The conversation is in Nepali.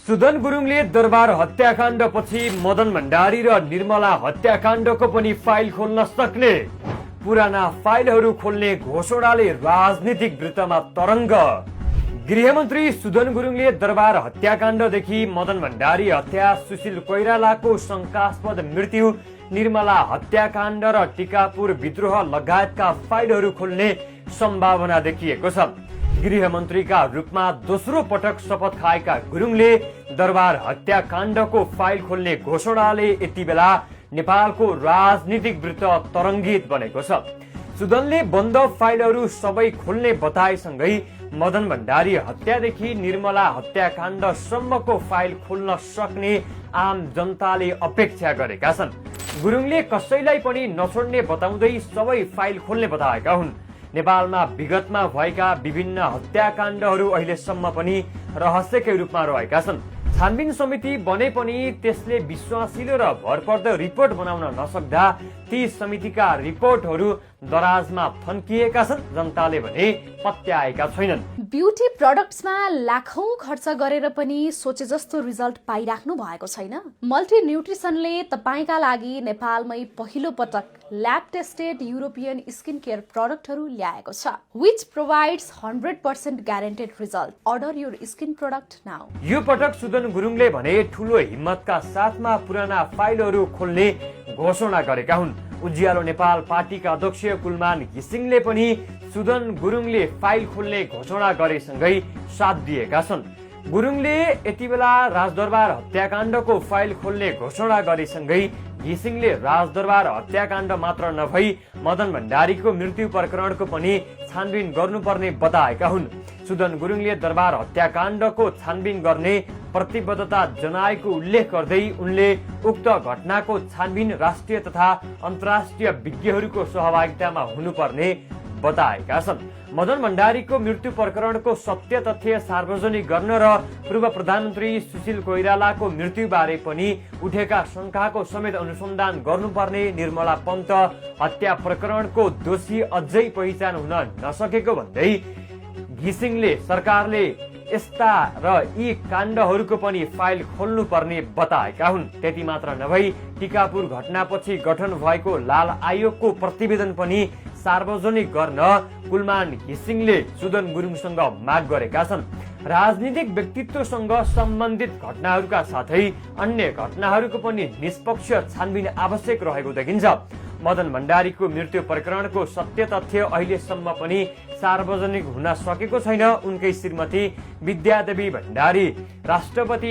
सुदन गुरुङले दरबार हत्याकाण्डपछि मदन भण्डारी र निर्मला हत्याकाण्डको पनि फाइल खोल्न सक्ने, पुराना फाइलहरू खोल्ने घोषणाले राजनीतिक वृत्तमा तरङ्ग। गृहमन्त्री सुदन गुरुङले दरबार हत्याकाण्डदेखि मदन भण्डारी हत्या, सुशील कोइरालाको शंकास्पद मृत्यु, निर्मला हत्याकाण्ड र टिकापुर विद्रोह लगायतका फाइलहरू खोल्ने सम्भावना देखिएको छ। गृहमन्त्रीका रूपमा दोस्रो पटक शपथ खाएका गुरुङले दरबार हत्याकाण्डको फाइल खोल्ने घोषणाले यति बेला नेपालको राजनीतिक वृत्त तरङ्गित बनेको छ। सुदनले बन्द फाइलहरू सबै खोल्ने बताएसँगै मदन भण्डारी हत्यादेखि निर्मला हत्याकाण्डसम्मको फाइल खोल्न सक्ने आम जनताले अपेक्षा गरेका छन्। गुरुङले कसैलाई पनि नछोड्ने बताउँदै सबै फाइल खोल्ने बताएका हुन्। नेपालमा विगतमा भएका विभिन्न हत्याकाण्डहरू अहिलेसम्म पनि रहस्यकै रूपमा रहेका छन्। छानबिन समिति बने पनि त्यसले विश्वासिलो र भरपर्दो रिपोर्ट बनाउन नसक्दा ती समितिका रिपोर्टहरू दराजमा थन्किएका छन्। जनताले भने पत्याएका छैनन्। ब्युटी प्रोडक्ट्समा लाखौं खर्च गरेर पनि सोचे जस्तो रिजल्ट पाइराख्नु भएको छैन। मल्टी न्युट्रिसनले तपाईका लागि नेपालमै पहिलो पटक lab tested European skin care प्रोडक्टहरू ल्याएको छ, which provides 100% guaranteed result. Order your skin product now. यो पटक सुदन गुरुङले भने ठूलो हिम्मतका साथमा पुराना फाइलहरू खोल्ने घोषणा गरेका हुन्। उज्यालो नेपाल पार्टीका अध्यक्ष कुलमान घिसिङले पनि सुदन गुरुङले फाइल खोल्ने घोषणा गरेसँगै साथ दिएका छन्। गुरुङले यति बेला राजदरबार हत्याकाण्डको फाइल खोल्ने घोषणा गरेसँगै घिसिङले राजदरबार हत्याकाण्ड मात्र नभई मदन भण्डारीको मृत्यु प्रकरणको पनि छानबिन गर्नुपर्ने बताएका हुन्। सुदन गुरुङले दरबार हत्याकाण्डको छानबिन गर्ने प्रतिबद्धता जनाएको उल्लेख गर्दै उनले उक्त घटनाको छानबिन राष्ट्रिय तथा अन्तर्राष्ट्रिय विज्ञहरूको सहभागितामा हुनुपर्ने बताएका छन्। मदन भण्डारीको मृत्यु प्रकरणको सत्य तथ्य सार्वजनिक गर्न र पूर्व प्रधानमन्त्री सुशील कोइरालाको मृत्युबारे पनि उठेका शंकाको समेत अनुसन्धान गर्नुपर्ने, निर्मला पन्त हत्या प्रकरणको दोषी अझै पहिचान हुन नसकेको भन्दै घिसिङले सरकारले यस्ता र यी काण्डहरूको पनि फाइल खोल्नुपर्ने बताएका हुन्। त्यति मात्र नभई टिकापुर घटनापछि गठन भएको लाल आयोगको प्रतिवेदन पनि सार्वजनिक गर्न कुलमान घिसिङले सुदन गुरुङसँग माग गरेका छन्। राजनीतिक व्यक्तित्वसँग सम्बन्धित घटनाहरूका साथै अन्य घटनाहरूको पनि निष्पक्ष छानबिन आवश्यक रहेको देखिन्छ। मदन भण्डारीको मृत्यु प्रकरणको सत्य तथ्य अहिलेसम्म पनि सार्वजनिक हुन सकेको छैन। उनकै श्रीमती विद्यादेवी भण्डारी राष्ट्रपति